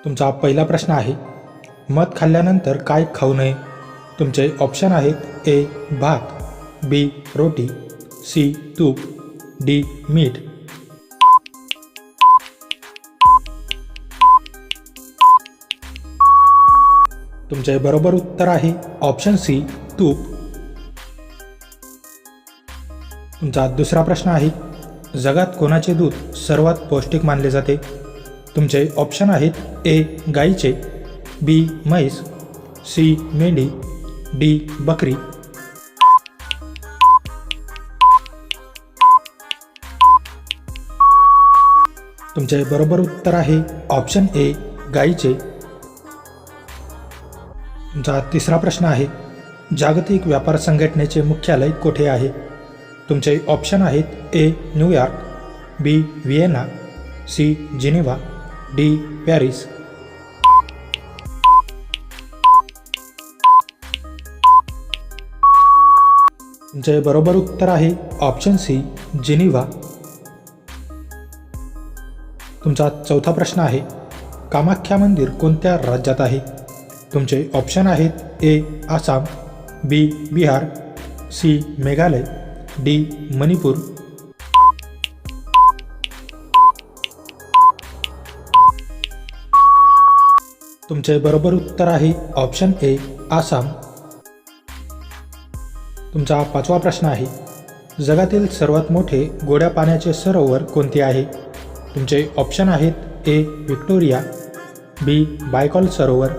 तुमचा पहिला प्रश्न आहे, मध खाल्ल्यानंतर काय खाऊ नये? तुमचे ऑप्शन आहेत ए भात, बी रोटी, सी तूप, डी मीठ. तुमचे बरोबर उत्तर आहे ऑप्शन सी तूप. तुमचा दुसरा प्रश्न आहे, जगात कोणाचे दूध सर्वात पौष्टिक मानले जाते? तुमचे ऑप्शन आहेत ए गाईचे, बी म्हैस, सी मेंढी, डी बकरी. तुमचे बरोबर उत्तर आहे ऑप्शन ए गाईचे. तुमचा तिसरा प्रश्न आहे, जागतिक व्यापार संघटनेचे मुख्यालय कोठे आहे? तुमचे ऑप्शन आहेत ए न्यूयॉर्क, बी Vienna, C Geneva, D Paris. तुमचे बरोबर उत्तर आहे ऑप्शन सी जिनिव्हा. तुमचा चौथा प्रश्न आहे, कामाख्या मंदिर कोणत्या राज्यात आहे? तुमचे ऑप्शन आहेत ए आसाम, बी बिहार, सी मेघालय, डी मणिपूर. तुमचे बरोबर उत्तर आहे ऑप्शन ए आसाम. तुमचा पाचवा प्रश्न आहे, जगातील सर्वात मोठे गोड्या पाण्याचे सरोवर कोणते आहे? तुमचे ऑप्शन आहेत ए व्हिक्टोरिया, बी बायकॉल सरोवर,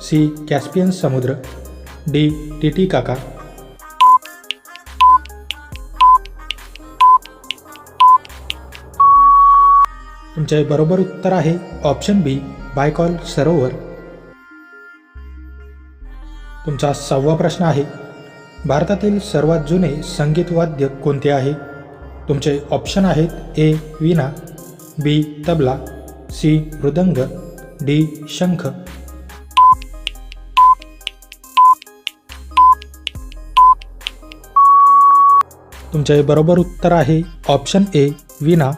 सी कॅस्पियन समुद्र, डी टिटिकाका. तुमचे बरोबर उत्तर आहे ऑप्शन बी बायकॉल सरोवर. तुमचा सहावा प्रश्न आहे, भारतातील सर्वात जुने संगीत वाद्य कोणते आहे? तुमचे ऑप्शन आहेत ए वीणा, बी तबला, सी मृदंग, डी शंख. तुमचे बरोबर उत्तर आहे ऑप्शन ए वीणा.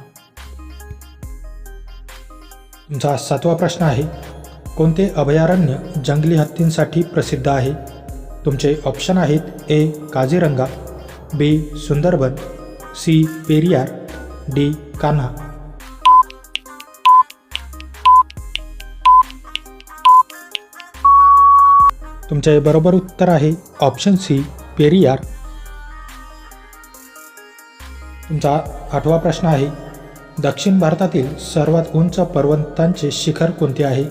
तुमचा सातवा प्रश्न आहे, कोणते अभयारण्य जंगली हत्तींसाठी प्रसिद्ध आहे? तुमचे ऑप्शन आहेत ए काझीरंगा, बी सुंदरबन, सी पेरियार, डी कान्हा. तुमचे बरोबर उत्तर आहे ऑप्शन सी पेरियार. तुमचा आठवा प्रश्न आहे, दक्षिण भारतातील सर्वात उंच पर्वतांचे शिखर कोणते आहे?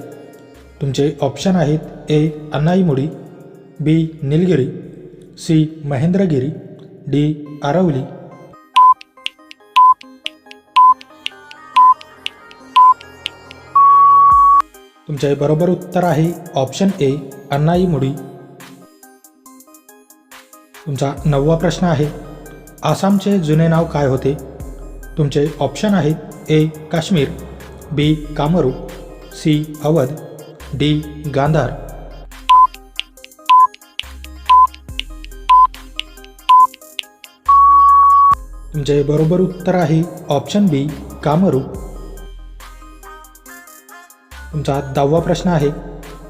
तुमचे ऑप्शन आहेत ए अन्नाईमुडी, बी निलगिरी, सी महेंद्रगिरी, डी आरवली. तुमचे बरोबर उत्तर आहे ऑप्शन ए अन्नाईमुडी. तुमचा नववा प्रश्न आहे, आसामचे जुने नाव काय होते? तुमचे ऑप्शन आहेत ए काश्मीर, बी कामरूप, सी अवध, डी गांधार. तुमचे बरोबर उत्तर आहे ऑप्शन बी कामरूप. तुमचा 10वा प्रश्न आहे,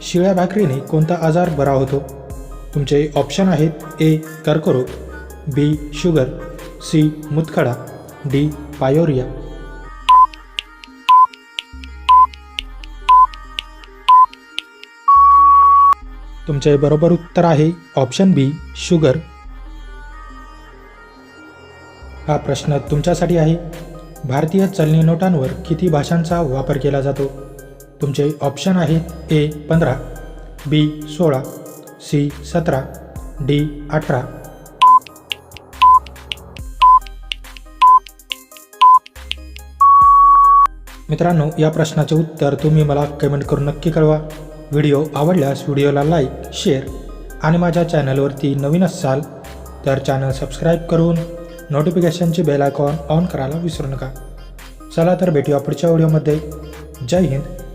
शिळ्या भाकरीने कोणता आजार बरा होतो? तुमचे ऑप्शन आहेत ए कर्करोग, बी शुगर, सी मुतखडा, डी पायोरिया. तुमचे बरोबर उत्तर आहे ऑप्शन बी शुगर. हा प्रश्न तुमच्यासाठी आहे, भारतीय चलनी नोटांवर किती भाषांचा वापर केला जातो? तुमचे ऑप्शन आहेत ए 15, बी 16, सी 17, डी 18. मित्रांनो, या प्रश्नाचे उत्तर तुम्ही मला कमेंट करून नक्की कळवा. व्हिडिओ आवडल्यास व्हिडिओला लाईक, शेअर आणि माझ्या चॅनलवरती नवीन असाल तर चॅनल सबस्क्राईब करून नोटिफिकेशनची बेल आयकॉन ऑन करायला विसरू नका. चला तर भेटूया पुढच्या व्हिडिओमध्ये. जय हिंद.